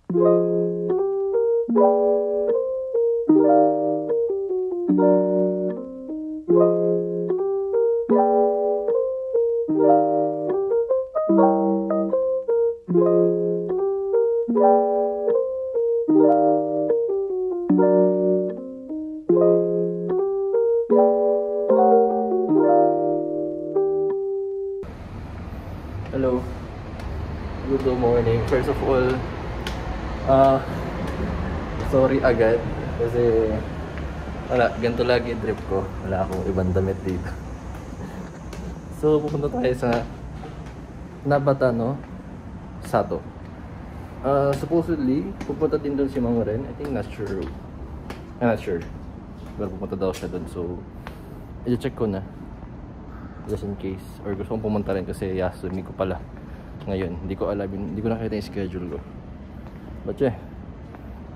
Hello, good morning. First of all, sorry agad kasi wala, ganito lagi yung trip ko. Wala akong ibang damit dito. So pupunta tayo sa Nabata, no? Sato. Supposedly pupunta din doon si Mang Ren. I think not sure. I'm not sure. Pero pupunta daw siya doon, so i-check ko na just in case, or gusto kong pumunta rin kasi Yasumi ko pala ngayon. Hindi ko alam, hindi ko nakita yung schedule ko. But yeah,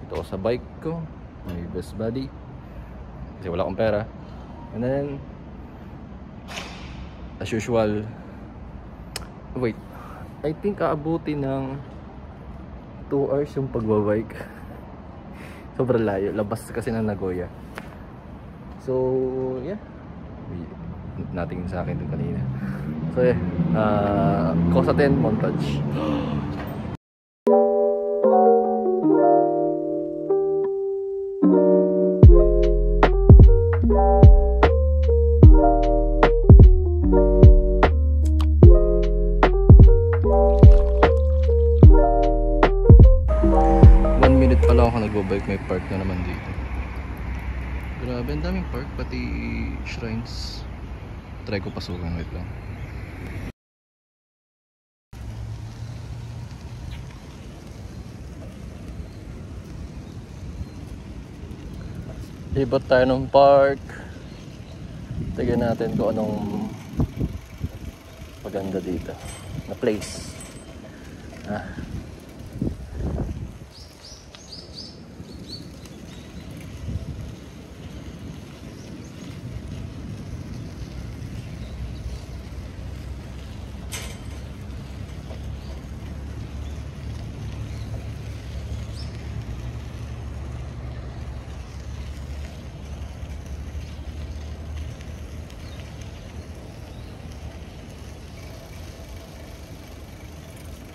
ito ako sa bike ko, may best buddy kasi wala akong pera. And then as usual, wait, I think aabuti ng 2 hours yung pagbabike. Sobrang layo, labas kasi ng Nagoya. So yeah, natingin sa akin dun kanina. So yeah, Kosaten montage. 1 minute pa lang ako nagbo-bike, may park na naman dito. Grabe, ang daming park, pati shrines. Try ko pasukan, wait lang. Libot tayo ng park. Tignan natin kung anong maganda dito na place.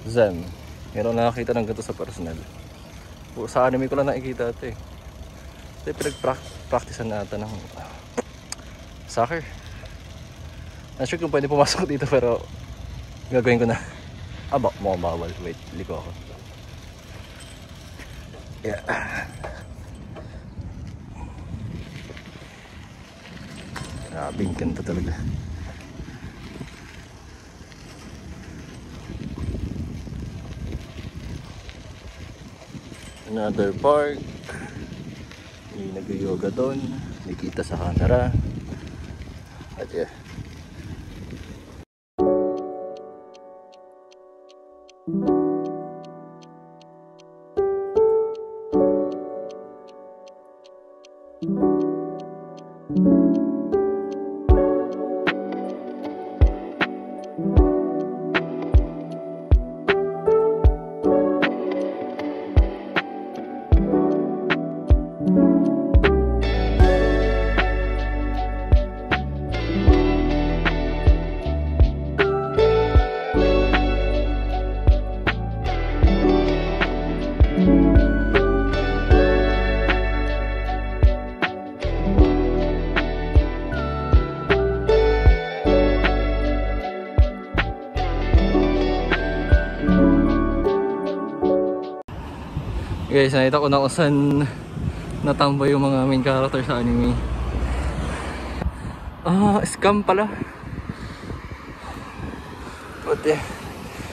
Zen. Meron nakakita ng ganito sa personal. Sa anime ko lang nakikita ito eh. Ito yung pinag-practicean na ata ng soccer. Not sure kung pwede pumasok dito pero gagawin ko na. Mukhang bawal. Wait, liko ako. Yeah. Grabing ganda talaga. Another park. May nag-yoga doon. Nakikita sa camera. At yeah. Guys, nakita ko na kung saan natambay yung mga main character sa anime. Scam pala. Buti.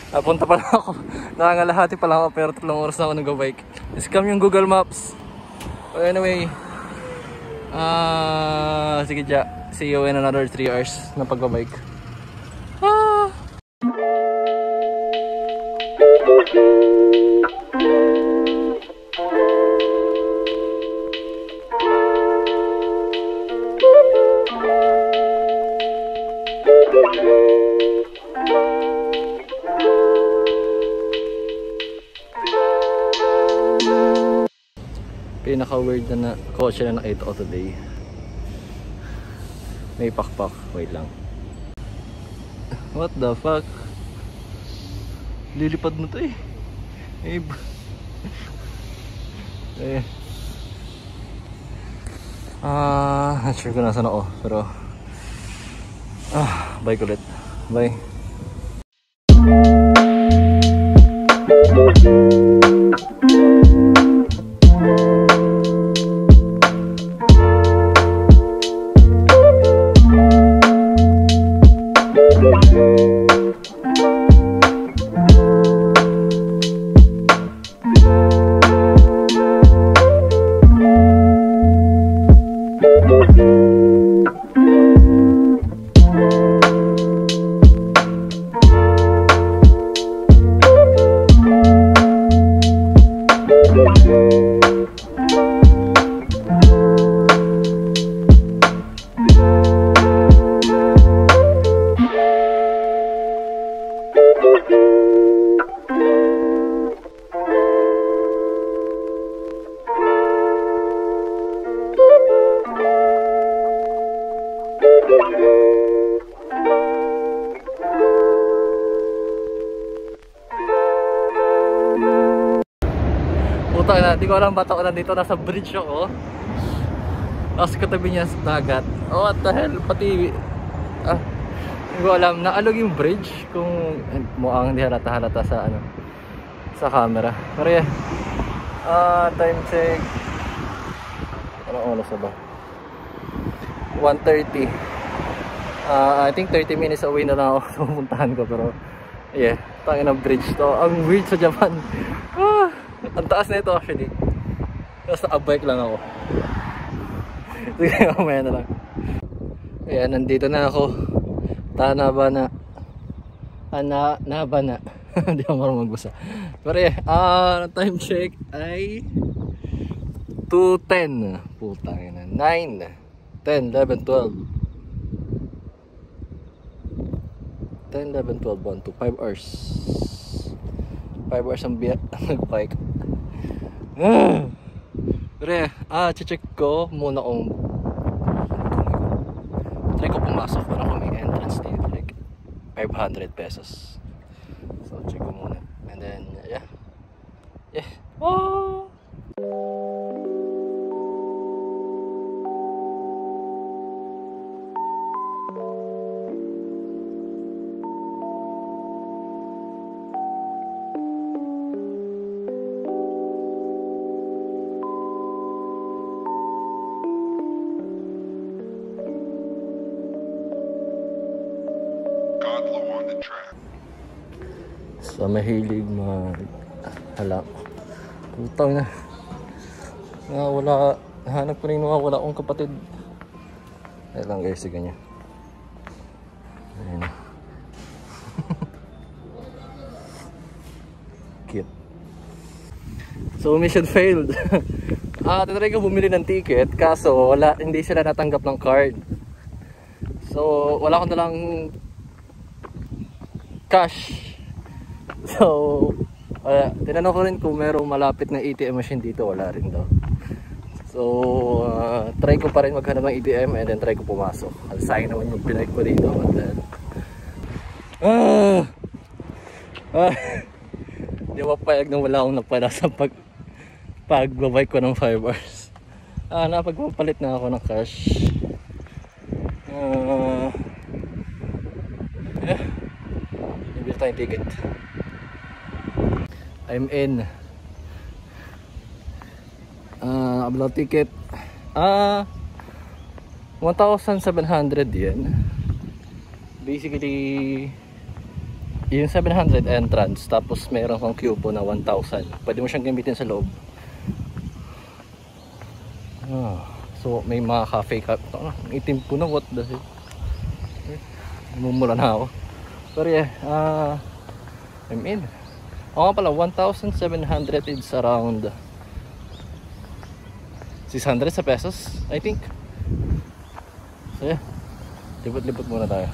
Napunta pa lang ako. Nakangalahati pa lang ako pero 3 oras na ako nag-bike. Scam yung Google Maps. But anyway, sige dya. See you in another 3 hours na pagbabike. Pinaka weird na kotse na nakita ko today. May pakpak. Wait lang. What the fuck? Lilipad mo to eh. Not sure kung nasan ako. Pero bye ulit. Bye. Puta na, di ko alam ba't ako nandito, nasa bridge ako. Tapos katabi niya sa dagat. Oh, what the hell, pati hindi ko alam, naalog yung bridge kung mukhang hindi halata sa ano, sa camera. Pero yeah, time check. Anong oras na ba? 1:30. I think 30 minutes away na lang ako sa pupuntahan ko. Pero yeah, tangin ng bridge to. Ang weird sa Japan. Ang taas na ito actually. Tapos naka-bike lang ako. Sige, mamaya na lang. Ayan, nandito na ako. Tanabana. Nabana. Hindi ako marunong magbasa. Pero yeah, time check ay 2:10. Putang ina. 9, 10, 11, 12. 10, 11, 12, 1, 2, 5 hours. 5 hours ang bike. Pero check ko muna kung try ko pumasok para kung may entrance dito, like 500 pesos. So check ko muna and then yeah. Sa mahilig maghala. Putang na. Wala. Hanap ko rin wala akong kapatid. Ayan lang guys, sige niya. Ayan. Cute. So mission failed. Tinry ko bumili ng ticket kaso hindi sila natanggap ng card. So wala akong dalang cash. So tinanong ko rin kung merong malapit na ATM machine dito, wala rin daw. So try ko pa rin maghanap ng ATM and then try ko pumasok. Sayang naman yung pinay ko dito. Di ba payag na wala akong napala sa pagbabike ko ng 5 hours. Napagpapalit na ako ng cash. Ibig tayong ticket. I'm in. About ticket. 1,700 yen. Basically, yung 700 entrance. Tapos mayroon kang coupon na 1,000. Pwede mo siyang gamitin sa loob. So may mga cafe. Itim ko na, what the hell. Mumura na ako. Pero yeah, I'm in. Oo nga pala, 1,700 is around 600 sa pesos, I think. So yeah, libot-libot muna tayo.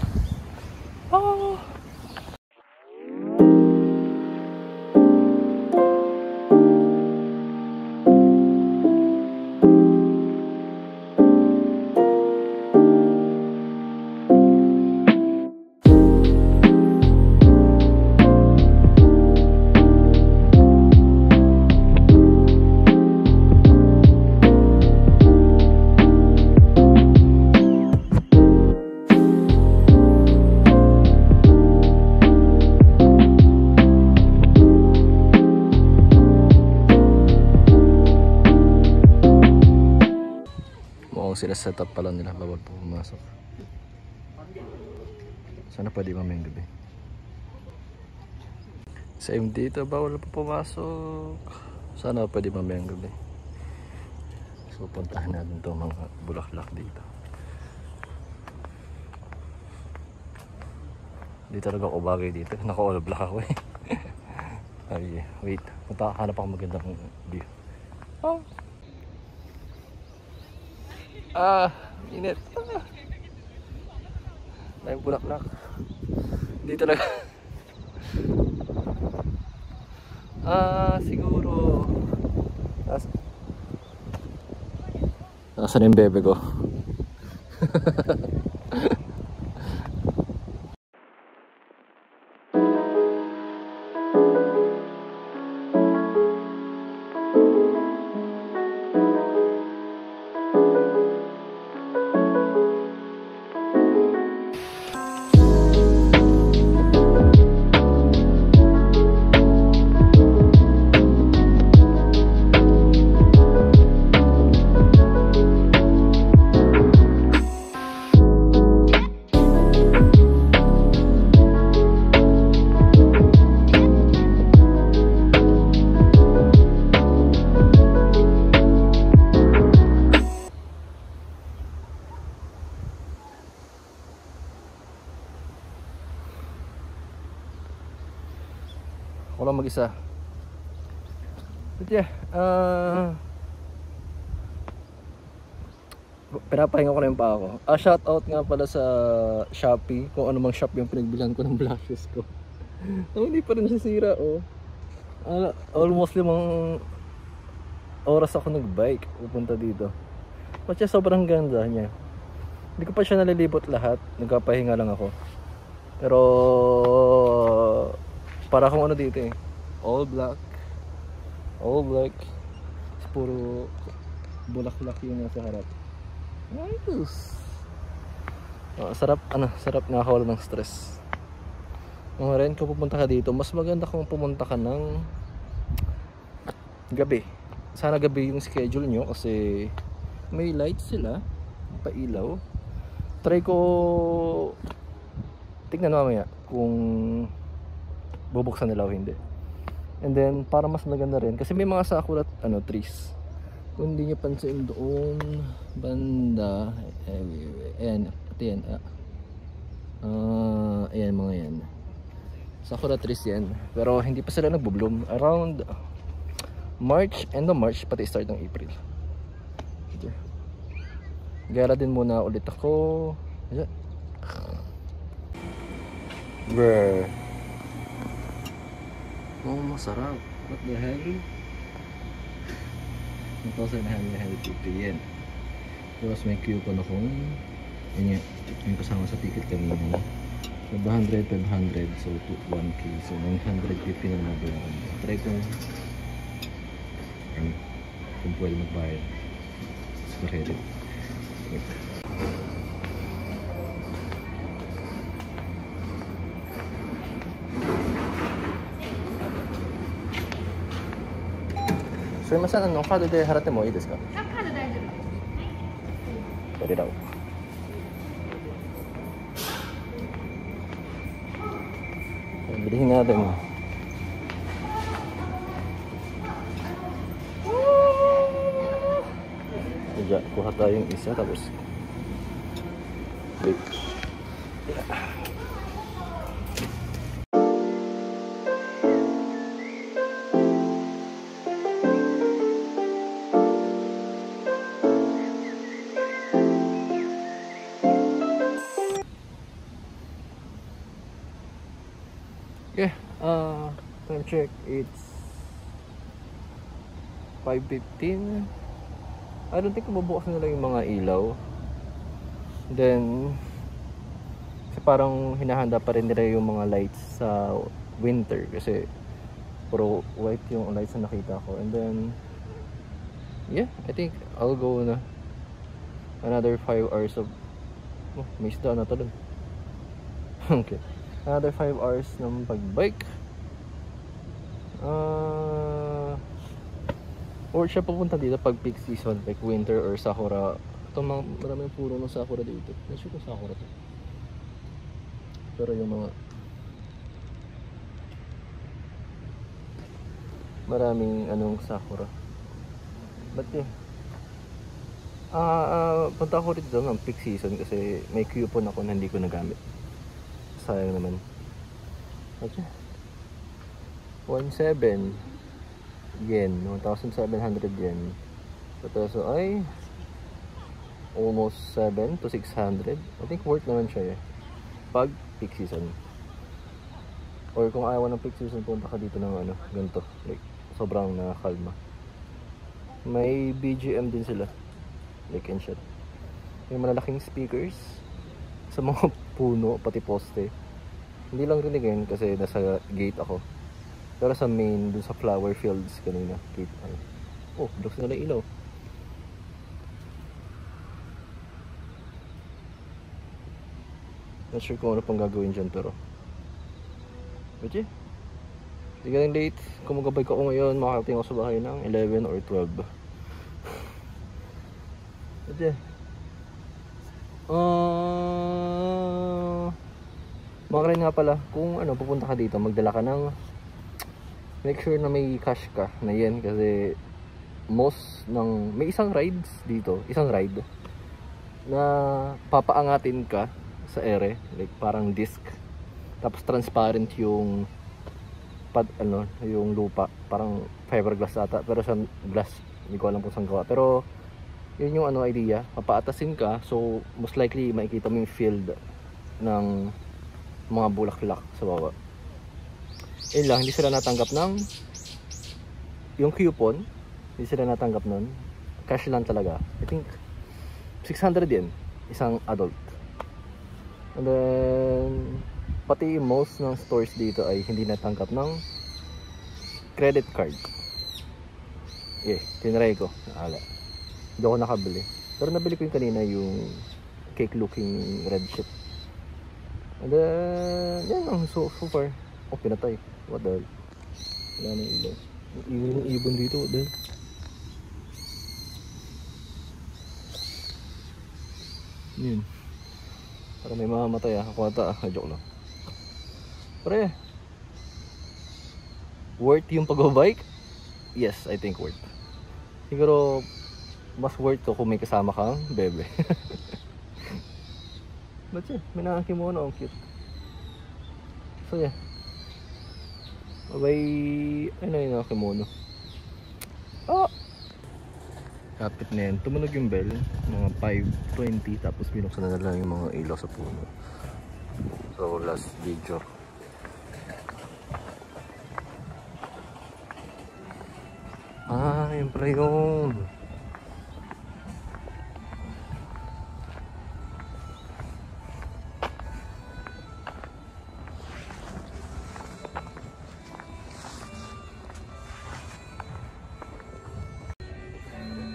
mukhang sila setup pala nila, bawal po pumasok. Sana pwede mamayang gabi. Same dito, bawal po pumasok. Sana pwede mamayang gabi. So puntahan natin itong mga bulaklak dito. Di talaga ako bagay dito. Naka-all black ako eh. Ay, wait. Hanap ako magandang view. Oh. Init. May bulaklak. Di talaga. Siguro. Nasaan yung bebe ko? Wala mag-isa. But yeah, pinapahinga ko na yung pa ako. Shout out nga pala sa Shopee, kung ano mang shop yung pinagbilan ko ng blushes ko. Hindi pa rin nasisira, oh. Almost 5 oras ako nagbike pupunta dito. Kasi sobrang ganda niya. Hindi ko pa siya nalilibot lahat, nagpapahinga lang ako. Pero para akong ano dito eh, all black, puro bulaklak yung nasa harap. Nice. Sarap nakakawala ng stress. Rin kung pupunta ka dito, mas maganda kung pumunta ka ng gabi. Sana gabi yung schedule nyo kasi may lights sila, pailaw. Try ko tignan mamaya kung bubuksan nila o hindi. And then para mas maganda rin kasi may mga sakura trees. Kung hindi nyo pansin doon banda, ayan, ayan mga yan, sakura trees yan, pero hindi pa sila nagbo-bloom. Around March, end of March, pati start ng April. Gala din muna ulit ako. Bruh. Oh, masarap. What the hell? 1,950 yen. Tapos may coupon akong yun yung kasama sa ticket kanina. 500, 500. So 1K. So 950 na nabayaran. Try kong kung pwede magbayad sa credit.すいません、カードで払ってもいいですか？カード大丈夫。これだ。Bilihin natin. Kaya kuha tayong isa tapos wait. Okay, time check, it's 5:15. I don't think mabubukasan nila yung mga ilaw. Then kasi parang hinahanda pa rin nila yung mga lights sa winter kasi puro white yung lights na nakita ko. And then yeah, I think I'll go na another 5 hours of may isda na to dun. Okay, another 5 hours ng pagbike. Or siya pupunta dito pag peak season like winter or sakura Ito maraming puro ng sakura dito. Not sure kung sakura to. Pero yung mga maraming anong sakura. But yeah. Punta ako dito ng peak season kasi may coupon ako na hindi ko nagamit. Sayang naman. Okay. 1,700 yen, 1,700 yen. Peso ay almost 7 to 600. I think worth naman siya pag peak season. Or kung ayaw ng peak season, punta ka dito ng ano, ganito. Like, sobrang nakakalma. May BGM din sila. Like and shit. May malalaking speakers sa mga puno, pati poste. Hindi lang rinigin kasi nasa gate ako. Pero sa main, dun sa flower fields kanina. Gate, ano. Oh, looks na lang ilaw. Not sure kung ano pang gagawin dyan pero but yeah, hindi ka late. Kung magabay ko ngayon, makakating ako sa bahay ng 11 or 12. But yeah, mga rin nga pala, kung ano, pupunta ka dito, magdala ka ng, make sure na may cash ka na yen kasi most ng, may isang rides dito, isang ride na papaangatin ka sa ere, like parang disc, tapos transparent yung ano, yung lupa, parang fiberglass ata, pero sa glass, hindi ko alam kung saan gawa, pero yun yung ano idea, papaatasin ka, so most likely makikita mo yung field ng mga bulaklak sa baba. Yun lang, hindi sila natanggap ng yung coupon, hindi sila natanggap nun, cash lang talaga. I think 600 yen isang adult. And then pati most ng stores dito ay hindi natanggap ng credit card. Tinry ko, nakala. Hindi ako nakabili. Pero nabili ko yung kanina, yung cake looking red shit. And then yan lang, so far. Oh, pinatay. What the hell? Wala nang ilaw. Yung ibon dito, what the hell? Yun. Para may mamamatay ako ata joke lang. Pre, worth yung pagbabike? Yes, I think worth. Siguro mas worth to kung may kasama kang bebe. But yeah, may nakakimono, ang cute. So yeah, bye. Ano yung nakakimono? Kapit na yan, tumunog yung bell, mga 5:20, tapos binuksan na lang yung mga ilaw sa puno. So last video. Yun pala yun.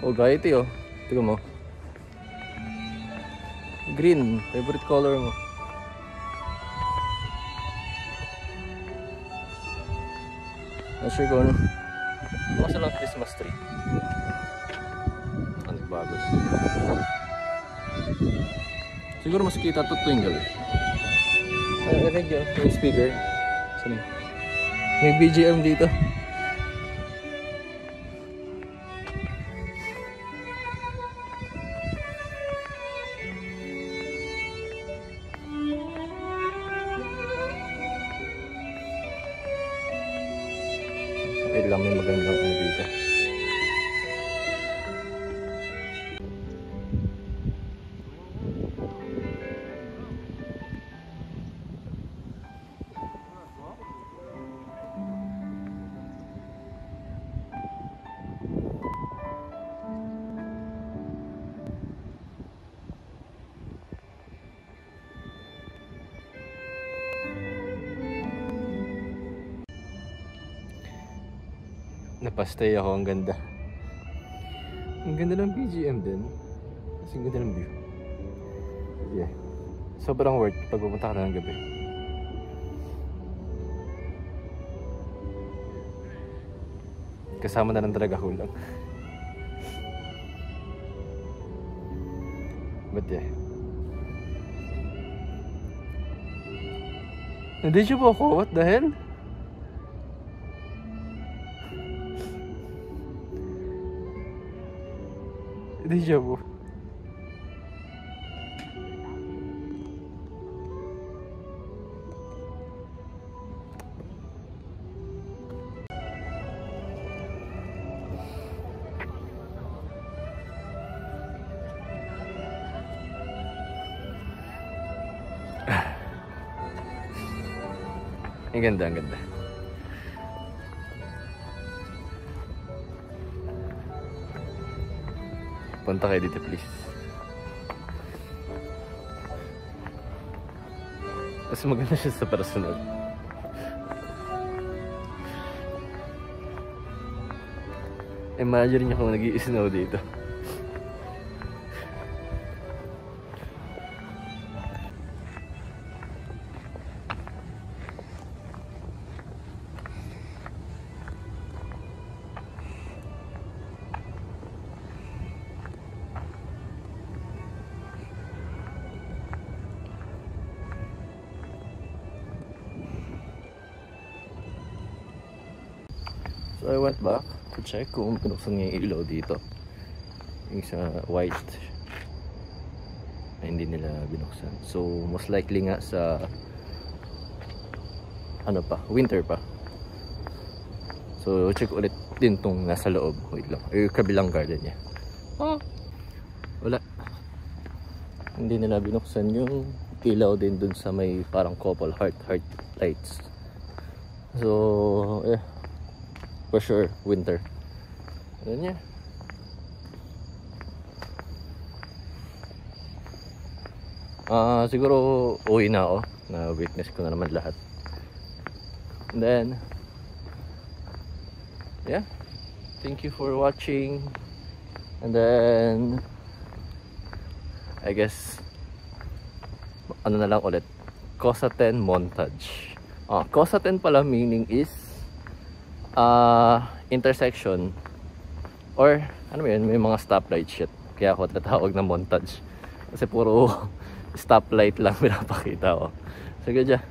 Oh, variety oh. Tingnan mo. Green, favorite color mo. Not sure kung ano. Baka lang Christmas tree. Ano bago? Siguro mas kita ito twinkle. Narinig yun, yung speaker. Saan? May BGM dito. Wait lang, may magandang ano dito. Napastay ako, ang ganda. Ang ganda ng BGM din. Kasi ang ganda ng view. Yeah. Sobrang worth pag pupunta ka na ng gabi. Kasama na ng Dragahulang. But yeah. Hindi siya po ako? What the hell? Hindi siya po. Ang ganda, ang ganda. Punta kayo dito, please. Mas maganda siya sa personal. Imagine niyo kung nag-i-snow dito. So I went back to check kung pinuksan niya yung ilaw dito. Yung sa white ay hindi nila binuksan. So most likely nga sa ano pa, winter pa. So check ulit din tong nasa loob. Wait lang, yung kabilang garden niya. Oh, wala. Hindi nila binuksan yung ilaw din dun sa may parang couple heart lights. So yeah, for sure winter. Ayan niya. Siguro uwi na ako. Na witness ko na naman lahat. And then yeah, thank you for watching. And then I guess ano na lang ulit, Cosatén montage. Cosatén pala meaning is intersection or ano mo yun, may mga stoplight shit. Kaya ako tatawag na montage kasi puro stoplight lang pinapakita ko. Sige dyan.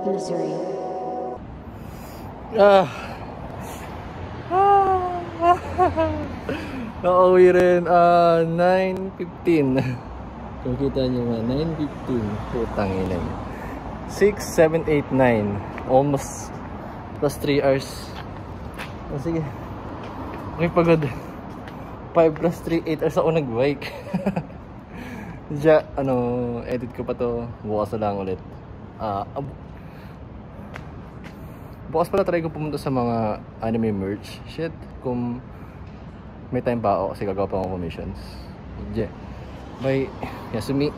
Missouri. Nakauwi rin 9:15. Kung kita nyo nga 9:15. Putang ina. 6, 7, 8, 9 almost plus 3 hours. Sige, okay, pagod. 5 plus 3, 8 hours ako nag-bike. Diya, edit ko pa to. Bukas na lang ulit. Bukas pala try ko pumunta sa mga anime merch shit kung may time pa ako kasi gagawa pa akong commissions. Yeah. Bye Yasumi.